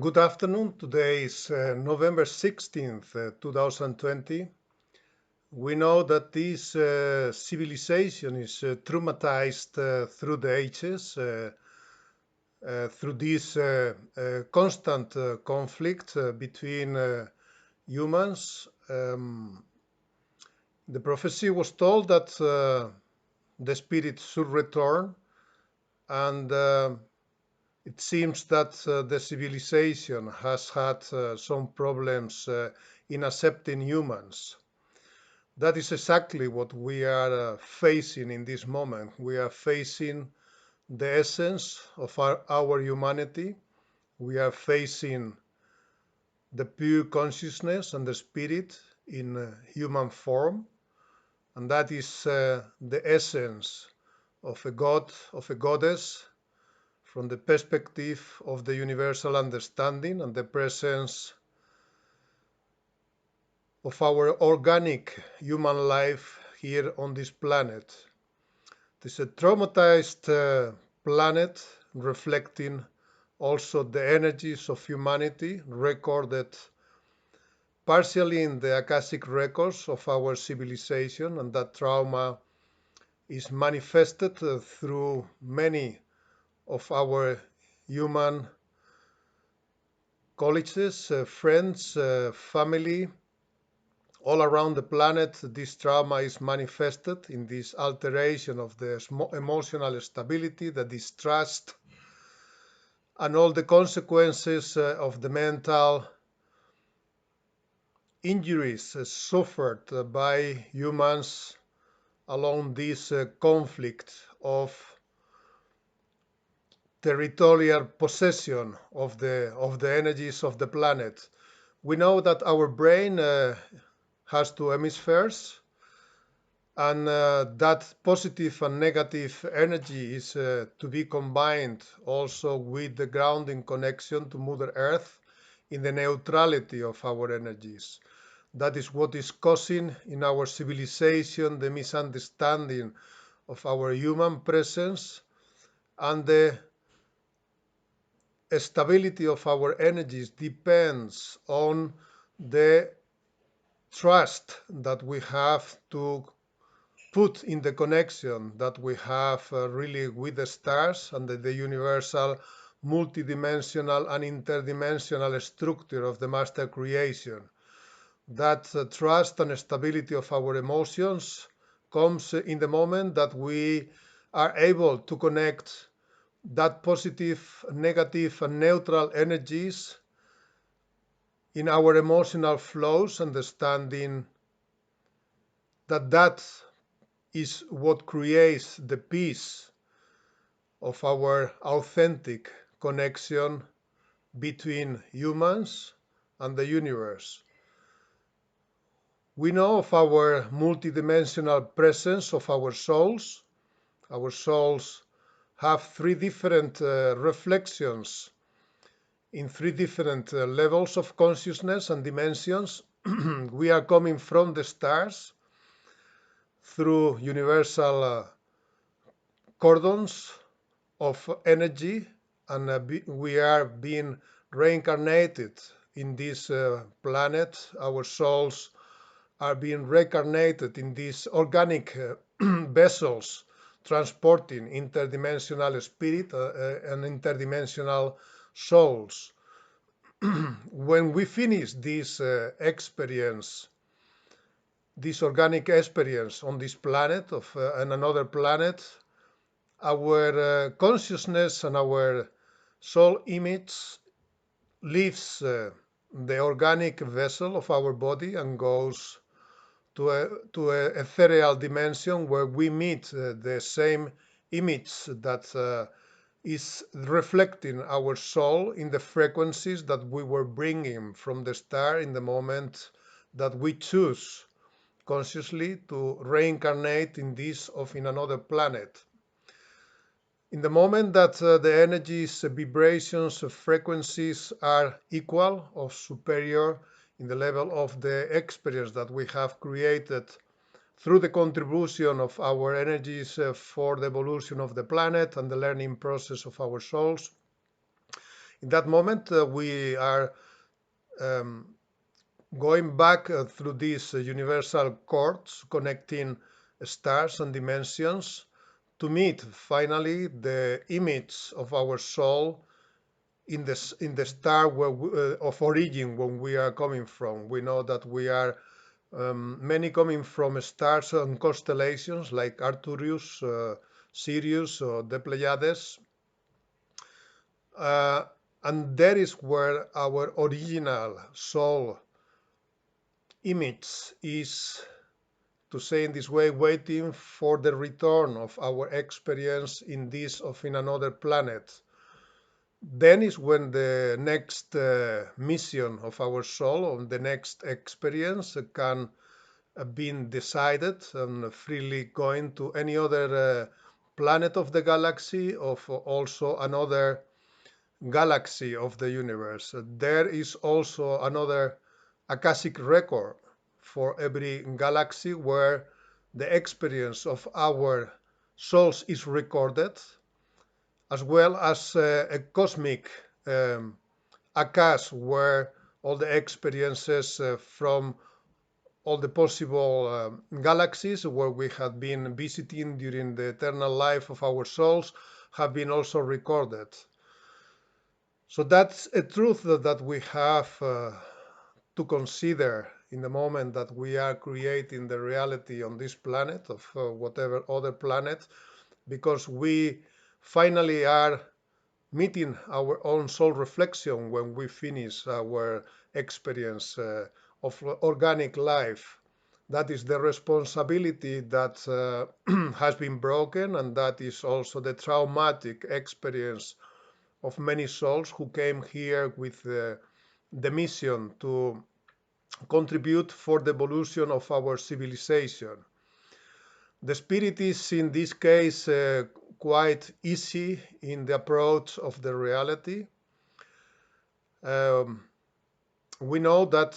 Good afternoon. Today is November 16th, 2020. We know that this civilization is traumatized through the ages, through this constant conflict between humans. The prophecy was told that the spirit should return, and it seems that the civilization has had some problems in accepting humans. That is exactly what we are facing in this moment. We are facing the essence of our humanity. We are facing the pure consciousness and the spirit in human form. And that is the essence of a god, of a goddess, from the perspective of the universal understanding and the presence of our organic human life here on this planet. It is a traumatized planet reflecting also the energies of humanity recorded partially in the Akashic records of our civilization, and that trauma is manifested through many of our human colleagues, friends, family. All around the planet, this trauma is manifested in this alteration of the emotional stability, the distrust, and all the consequences of the mental injuries suffered by humans along this conflict of territorial possession of the energies of the planet. We know that our brain has two hemispheres, and that positive and negative energy is to be combined also with the grounding connection to Mother Earth in the neutrality of our energies. That is what is causing in our civilization the misunderstanding of our human presence, and the stability of our energies depends on the trust that we have to put in the connection that we have really with the stars and the universal multidimensional and interdimensional structure of the master creation. That trust and stability of our emotions comes in the moment that we are able to connect that positive, negative, and neutral energies in our emotional flows, understanding that that is what creates the peace of our authentic connection between humans and the universe. We know of our multidimensional presence of our souls. Our souls have three different reflections in three different levels of consciousness and dimensions. We are coming from the stars through universal cordons of energy, and we are being reincarnated in this planet. Our souls are being reincarnated in these organic vessels transporting interdimensional spirit and interdimensional souls. When we finish this experience, this organic experience on this planet of and another planet, our consciousness and our soul image leaves the organic vessel of our body and goes to a ethereal dimension where we meet the same image that is reflecting our soul in the frequencies that we were bringing from the star in the moment that we choose consciously to reincarnate in this or in another planet. In the moment that the energies, vibrations, frequencies are equal or superior in the level of the experience that we have created through the contribution of our energies for the evolution of the planet and the learning process of our souls, In that moment, we are um, going back through these universal chords connecting stars and dimensions to meet finally the image of our soul in the star of origin when we are coming from. We know that we are many coming from stars and constellations like Arcturus, Sirius, or the Pleiades. Uh, and that is where our original soul image is, to say in this way, waiting for the return of our experience in this of in another planet. Then is when the next mission of our soul, or the next experience, can be decided and freely going to any other planet of the galaxy, of also another galaxy of the universe. There is also another Akashic record for every galaxy where the experience of our souls is recorded, as well as a cosmic Akash where all the experiences from all the possible galaxies where we have been visiting during the eternal life of our souls have been also recorded. So that's a truth that we have to consider in the moment that we are creating the reality on this planet of whatever other planet, because we finally are meeting our own soul reflection when we finish our experience of organic life. That is the responsibility that has been broken, and that is also the traumatic experience of many souls who came here with the mission to contribute for the evolution of our civilization. The spirit is in this case quite easy in the approach of the reality. Um, we know that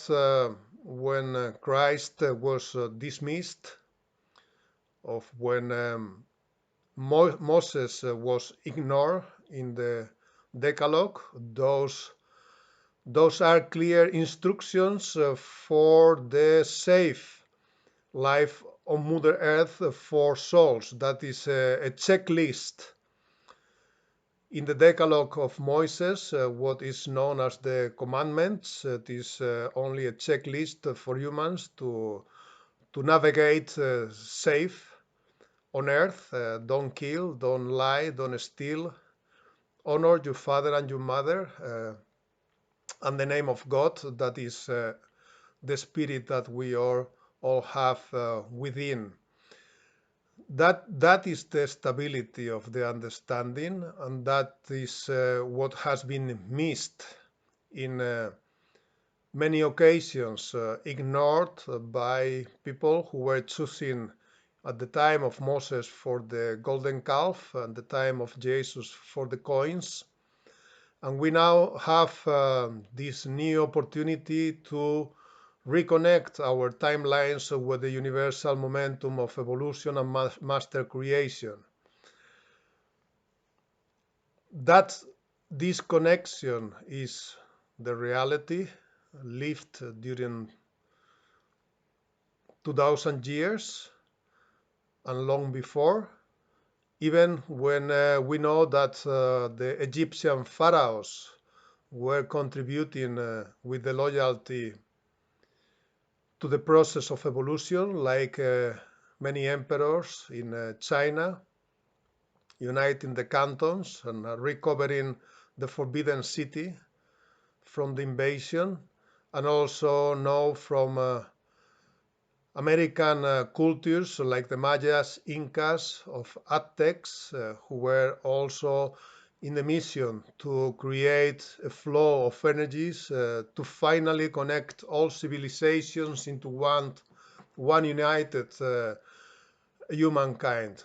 when Christ was dismissed, of when Moses was ignored in the Decalogue, those are clear instructions for the safe life on Mother Earth for souls. That is a checklist in the Decalogue of Moses, what is known as the commandments. It is only a checklist for humans to navigate safe on earth. Don't kill, don't lie, don't steal, honor your father and your mother, and the name of God. That is the spirit that we all have within. That is the stability of the understanding, and that is what has been missed in many occasions, ignored by people who were choosing at the time of Moses for the golden calf and the time of Jesus for the coins. And we now have this new opportunity to reconnect our timelines with the universal momentum of evolution and master creation. That this connection is the reality lived during 2000 years and long before, even when we know that the Egyptian pharaohs were contributing with the loyalty to the process of evolution, like many emperors in China, uniting the cantons and recovering the forbidden city from the invasion, and also know from American cultures like the Mayas, Incas, of Aztecs, who were also in the mission to create a flow of energies to finally connect all civilizations into one united humankind.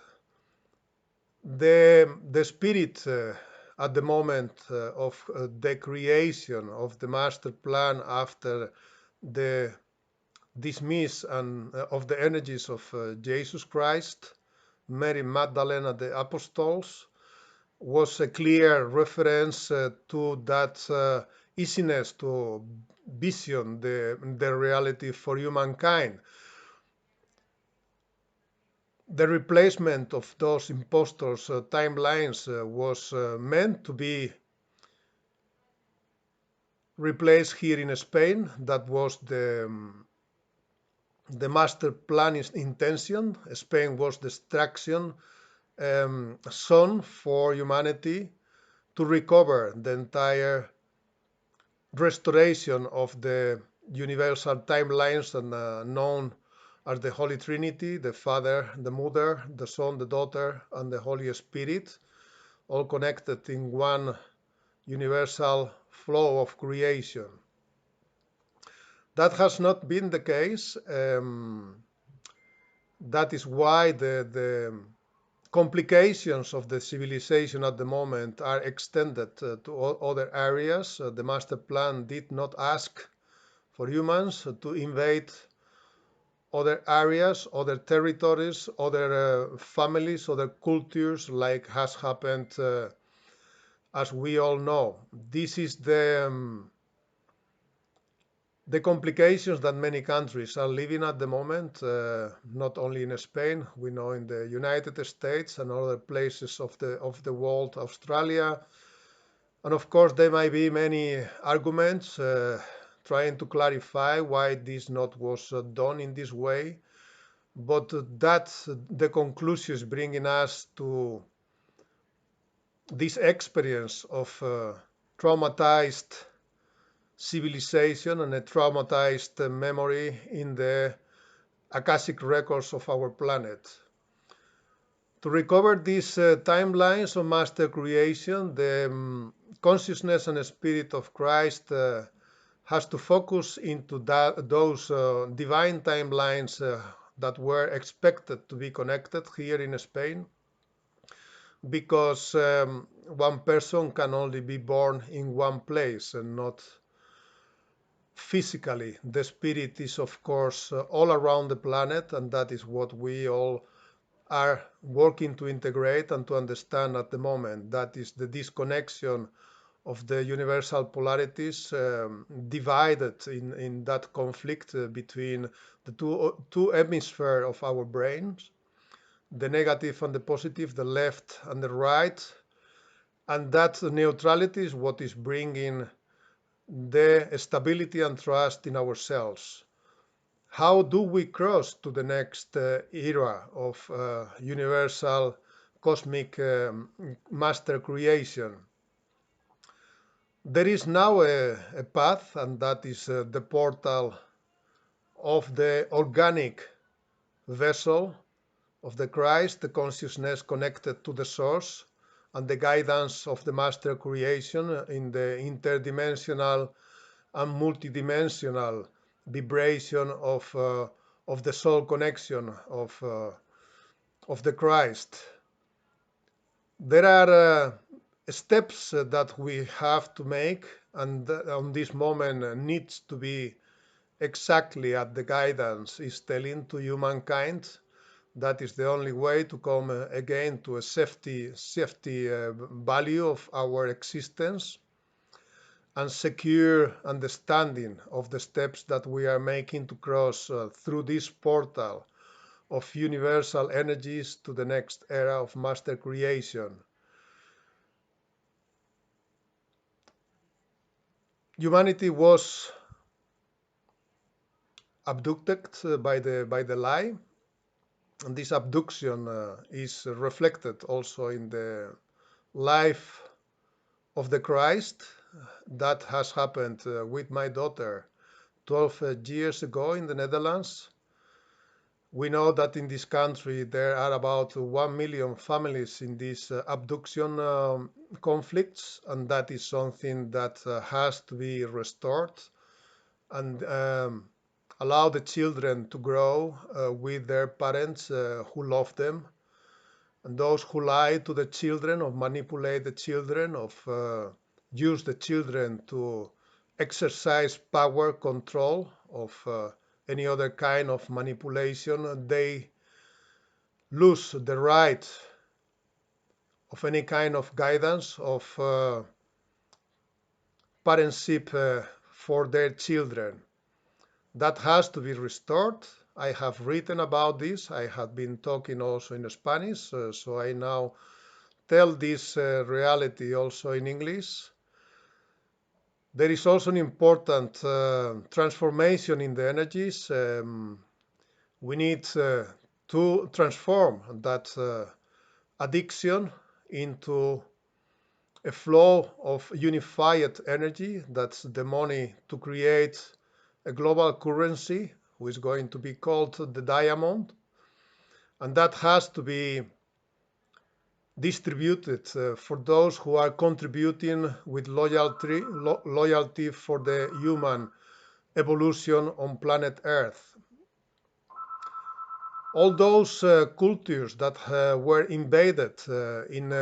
The spirit at the moment of the creation of the master plan after the dismiss and of the energies of Jesus Christ, Mary Magdalene and the apostles, was a clear reference to that easiness to vision the reality for humankind. The replacement of those impostors' timelines was meant to be replaced here in Spain. That was the master plan's intention. Spain was the extraction zone for humanity to recover the entire restoration of the universal timelines and known as the Holy Trinity, the Father, the Mother, the Son, the Daughter, and the Holy Spirit, all connected in one universal flow of creation. That has not been the case. That is why the complications of the civilization at the moment are extended to other areas. The master plan did not ask for humans to invade other areas, other territories, other families, other cultures, like has happened, as we all know. This is the complications that many countries are living at the moment, not only in Spain, we know in the United States and other places of the world, Australia. And of course, there might be many arguments trying to clarify why this not was done in this way. But that's the conclusions bringing us to this experience of traumatized civilization and a traumatized memory in the Akashic records of our planet. To recover these timelines of master creation, the consciousness and spirit of Christ has to focus into those divine timelines that were expected to be connected here in Spain, because one person can only be born in one place and not physically. The spirit is, of course, all around the planet, and that is what we all are working to integrate and to understand at the moment. That is the disconnection of the universal polarities divided in that conflict between the two hemispheres of our brains, the negative and the positive, the left and the right. And that neutrality is what is bringing the stability and trust in ourselves. How do we cross to the next era of universal cosmic master creation? There is now a path, and that is the portal of the organic vessel of the Christ, the consciousness connected to the source, and the guidance of the master creation in the interdimensional and multidimensional vibration of the soul connection of the Christ. There are steps that we have to make, and on this moment needs to be exactly at the guidance is telling to humankind. That is the only way to come again to a safety value of our existence and secure understanding of the steps that we are making to cross through this portal of universal energies to the next era of master creation. Humanity was abducted by the lie, and this abduction is reflected also in the life of the Christ. That has happened with my daughter 12 years ago in the Netherlands. We know that in this country there are about 1 million families in these abduction conflicts, and that is something that has to be restored and allow the children to grow with their parents who love them, and those who lie to the children or manipulate the children, of use the children to exercise power control of any other kind of manipulation, they lose the right of any kind of guidance of parentship for their children. That has to be restored. I have written about this. I have been talking also in Spanish, so I now tell this reality also in English. There is also an important transformation in the energies. We need to transform that addiction into a flow of unified energy. That's the money to create a global currency, which is going to be called the diamond. And that has to be distributed for those who are contributing with loyalty for the human evolution on planet Earth. All those cultures that were invaded in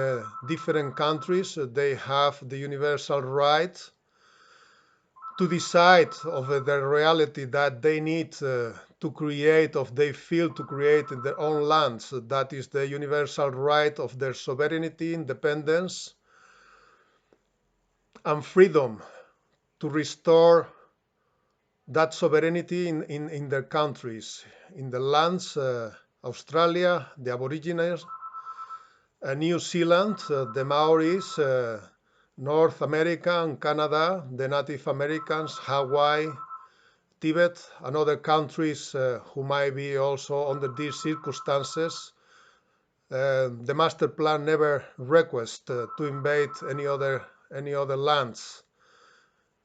different countries, they have the universal right to decide of the reality that they need to create, of they feel to create in their own lands. That is the universal right of their sovereignty, independence, and freedom to restore that sovereignty in their countries, in the lands, Australia, the Aborigines, New Zealand, the Maoris, North America and Canada, the Native Americans, Hawaii, Tibet, and other countries who might be also under these circumstances. The master plan never requests to invade any other lands.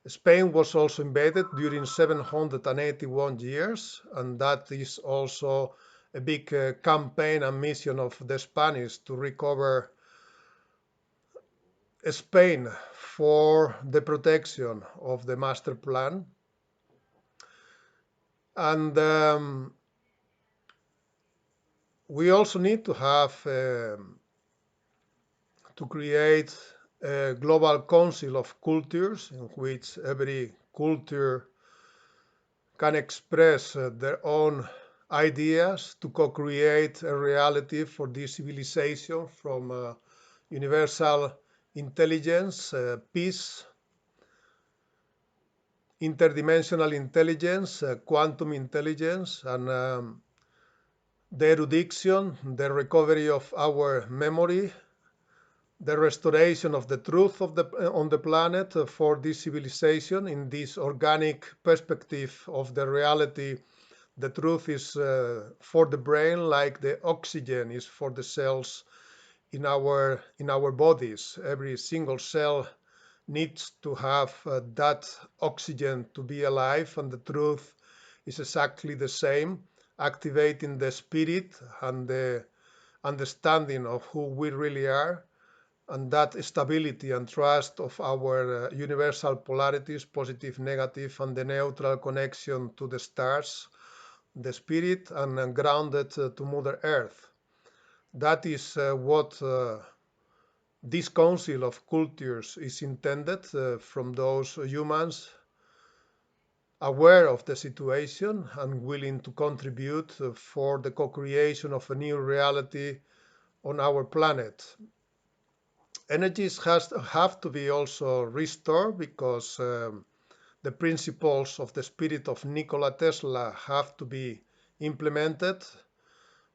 Spain was also invaded during 781 years, and that is also a big campaign and mission of the Spanish to recover Spain for the protection of the master plan. And we also need to have to create a global council of cultures in which every culture can express their own ideas to co-create a reality for this civilization from universal intelligence, peace, interdimensional intelligence, quantum intelligence, and the erudition, the recovery of our memory, the restoration of the truth of on the planet for this civilization in this organic perspective of the reality. The truth is for the brain like the oxygen is for the cells in our bodies. Every single cell needs to have that oxygen to be alive, and the truth is exactly the same, activating the spirit and the understanding of who we really are, and that stability and trust of our universal polarities, positive, negative, and the neutral connection to the stars, the spirit, and grounded to Mother Earth. That is what this council of cultures is intended from those humans aware of the situation and willing to contribute for the co-creation of a new reality on our planet. Energies have to be also restored because the principles of the spirit of Nikola Tesla have to be implemented.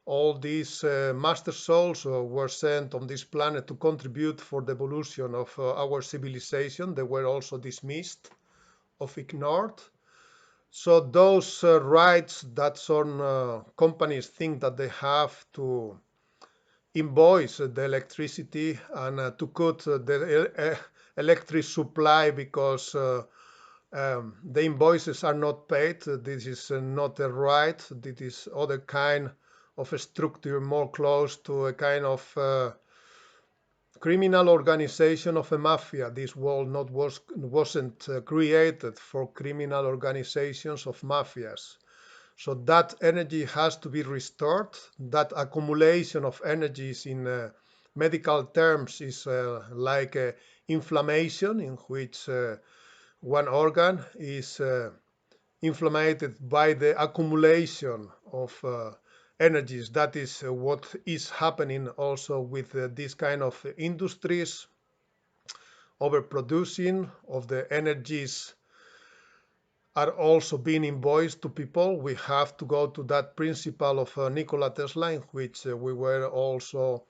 All these master souls were sent on this planet to contribute for the evolution of our civilization. They were also dismissed or ignored. So those rights that some companies think that they have to invoice the electricity and to cut the electric supply because the invoices are not paid. This is not a right. This is other kind of a structure more close to a kind of criminal organization of a mafia. This world wasn't created for criminal organizations of mafias. So that energy has to be restored. That accumulation of energies in medical terms is like inflammation, in which one organ is inflamed by the accumulation of energies. That is what is happening also with these kind of industries, overproducing of the energies are also being invoiced to people. We have to go to that principle of Nikola Tesla, in which we were also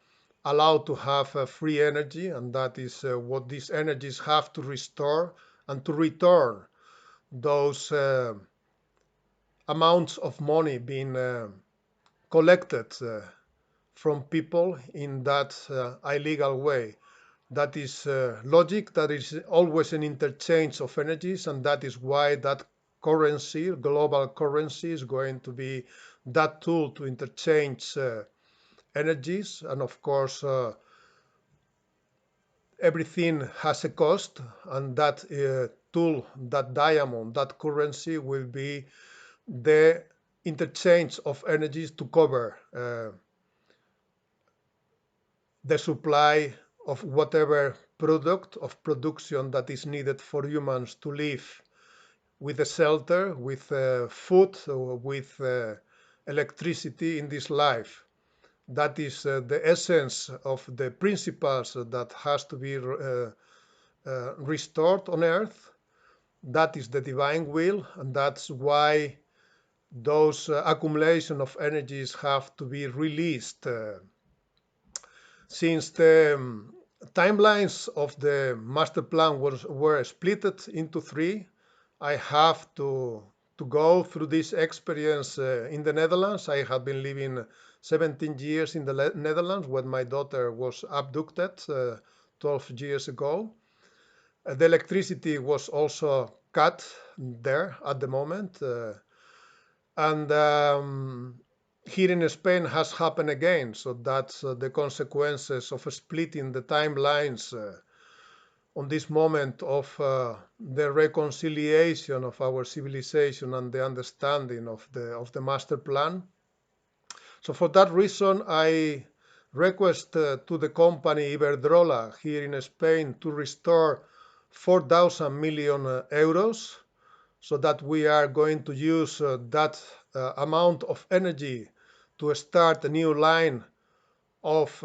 allowed to have free energy, and that is what these energies have to restore and to return those amounts of money being collected from people in that illegal way. That is logic. That is always an interchange of energies, and that is why that currency, global currency, is going to be that tool to interchange energies. And of course, everything has a cost, and that tool, that diamond, that currency will be the interchange of energies to cover the supply of whatever product of production that is needed for humans to live with a shelter, with food, with electricity in this life. That is the essence of the principles that has to be restored on earth. That is the divine will, and that's why those accumulation of energies have to be released. Since the timelines of the master plan were split into three, I have to go through this experience in the Netherlands. I have been living 17 years in the Netherlands when my daughter was abducted 12 years ago. The electricity was also cut there at the moment. And here in Spain has happened again. So that's the consequences of splitting the timelines on this moment of the reconciliation of our civilization and the understanding of the master plan. So for that reason, I request to the company Iberdrola here in Spain to restore 4,000 million euros, so that we are going to use that amount of energy to start a new line of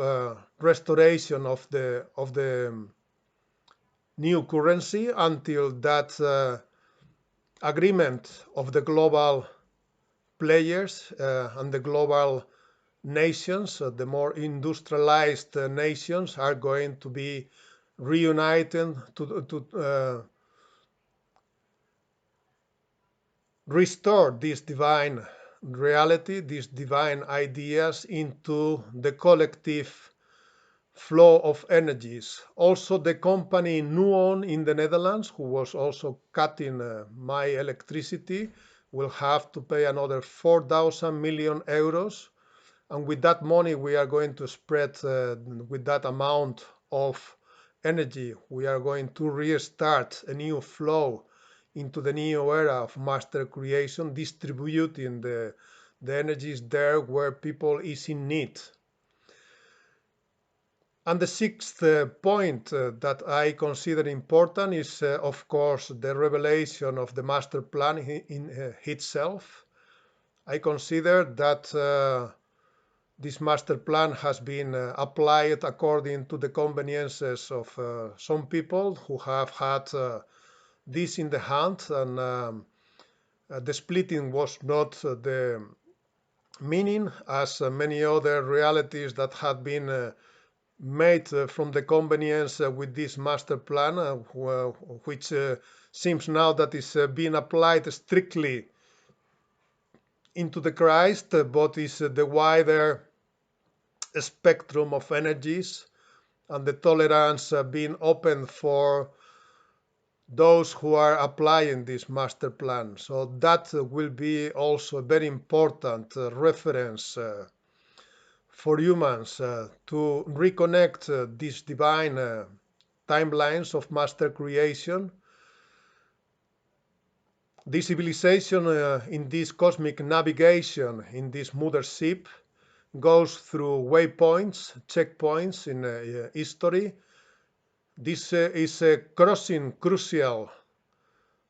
restoration of the new currency until that agreement of the global players and the global nations, the more industrialized nations, are going to be reunited to restore this divine reality, these divine ideas into the collective flow of energies. Also, the company Nuon in the Netherlands, who was also cutting my electricity, will have to pay another 4,000 million euros. And with that money, we are going to spread, with that amount of energy, we are going to restart a new flow into the new era of master creation, distributing the energies there where people is in need. And the sixth point that I consider important is, of course, the revelation of the master plan in itself. I consider that this master plan has been applied according to the conveniences of some people who have had this in the hand, and the splitting was not the meaning as many other realities that had been made from the convenience with this master plan, which seems now that is being applied strictly into the Christ, but is the wider spectrum of energies and the tolerance being open for those who are applying this master plan. So that will be also a very important reference for humans to reconnect these divine timelines of master creation. This civilization in this cosmic navigation, in this mothership, goes through waypoints, checkpoints in history. This is a crossing crucial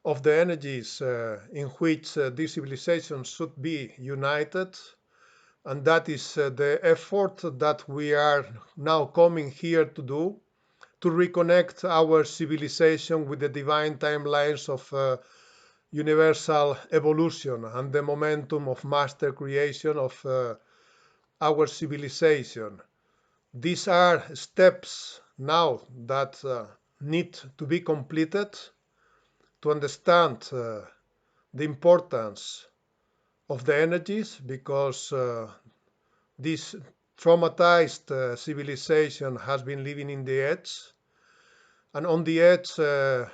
of the energies in which this civilization should be united. And that is the effort that we are now coming here to do, to reconnect our civilization with the divine timelines of universal evolution and the momentum of master creation of our civilization. These are steps now that need to be completed to understand the importance of the energies, because this traumatized civilization has been living in the edge, and on the edge, a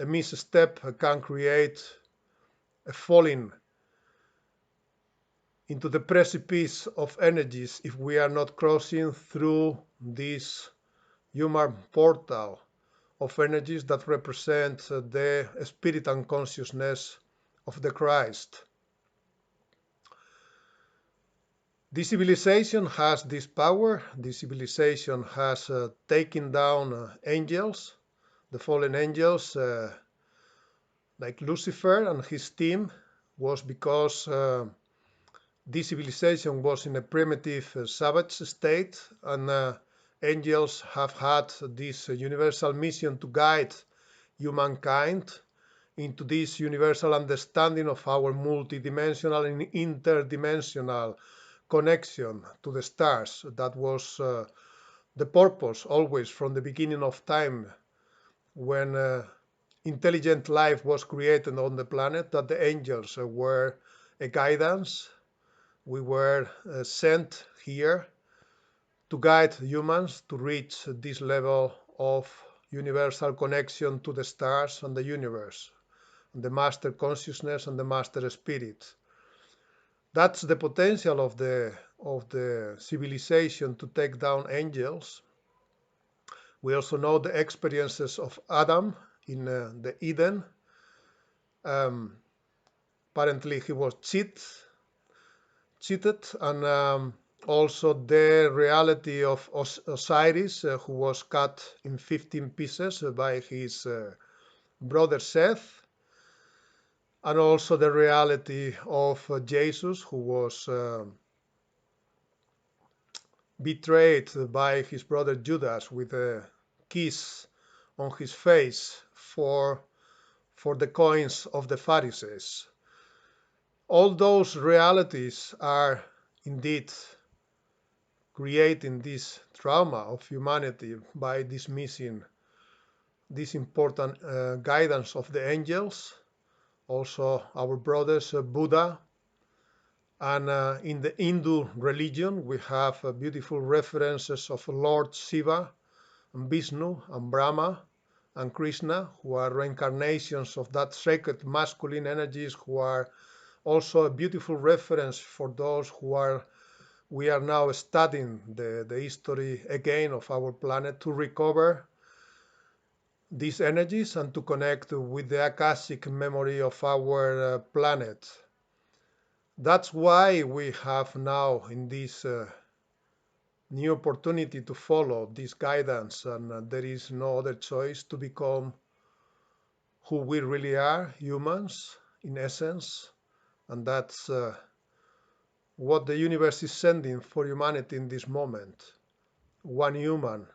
misstep can create a falling into the precipice of energies if we are not crossing through this human portal of energies that represent the spirit and consciousness of the Christ. This civilization has this power. This civilization has taken down angels, the fallen angels, like Lucifer and his team, was because this civilization was in a primitive savage state, and angels have had this universal mission to guide humankind into this universal understanding of our multidimensional and interdimensional connection to the stars. That was the purpose always from the beginning of time, when intelligent life was created on the planet, that the angels were a guidance. We were sent here to guide humans to reach this level of universal connection to the stars and the universe, and the master consciousness and the master spirit. That's the potential of the civilization to take down angels. We also know the experiences of Adam in the Eden. Apparently he was cheated, and also the reality of Osiris, who was cut in 15 pieces by his brother Seth, and also the reality of Jesus, who was betrayed by his brother Judas with a kiss on his face for the coins of the Pharisees. All those realities are indeed creating this trauma of humanity by dismissing this important guidance of the angels. Also our brothers Buddha, and in the Hindu religion we have beautiful references of Lord Shiva and Vishnu and Brahma and Krishna, who are reincarnations of that sacred masculine energies, who are also a beautiful reference for those we are now studying the history again of our planet, to recover these energies and to connect with the Akashic memory of our planet. That's why we have now in this new opportunity to follow this guidance, and there is no other choice to become who we really are, humans in essence, and that's what the universe is sending for humanity in this moment. One human.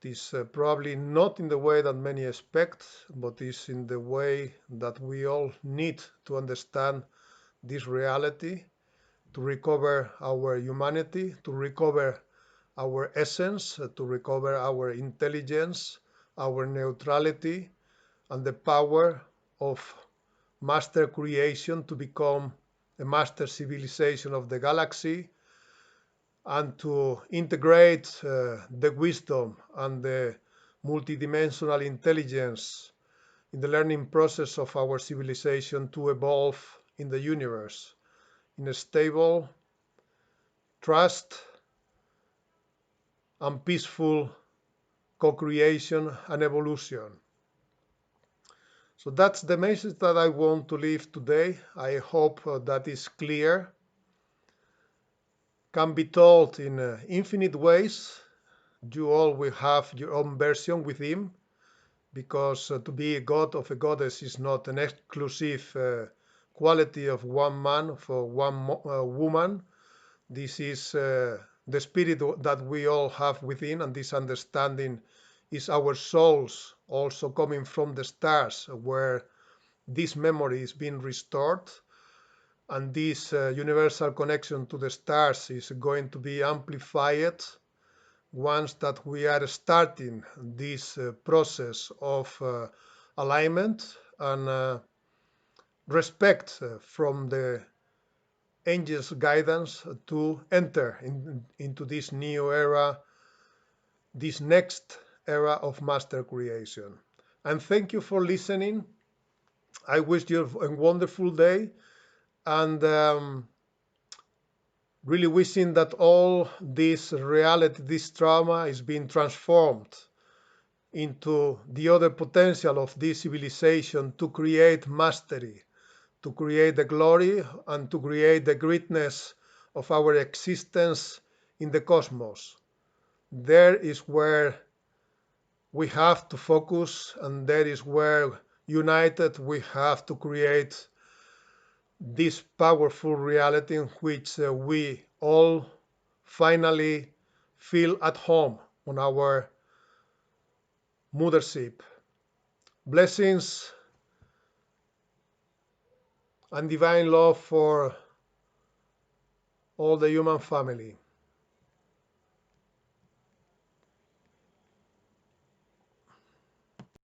It is probably not in the way that many expect, but is in the way that we all need to understand this reality, to recover our humanity, to recover our essence, to recover our intelligence, our neutrality, and the power of master creation to become a master civilization of the galaxy, and to integrate the wisdom and the multidimensional intelligence in the learning process of our civilization to evolve in the universe in a stable, trust, and peaceful co-creation and evolution. So that's the message that I want to leave today. I hope that is clear, can be told in infinite ways. You all will have your own version with him, because to be a god of a goddess is not an exclusive quality of one man for one woman, This is the spirit that we all have within, and this understanding is our souls also coming from the stars, where this memory is being restored, and this universal connection to the stars is going to be amplified once that we are starting this process of alignment and respect from the angels' guidance to enter into this new era, this next era of master creation. And thank you for listening. I wish you a wonderful day, and really wishing that all this reality, this trauma is being transformed into the other potential of this civilization to create mastery, to create the glory, and to create the greatness of our existence in the cosmos. There is where we have to focus, and there is where united we have to create this powerful reality in which we all finally feel at home on our mothership. Blessings and divine love for all the human family.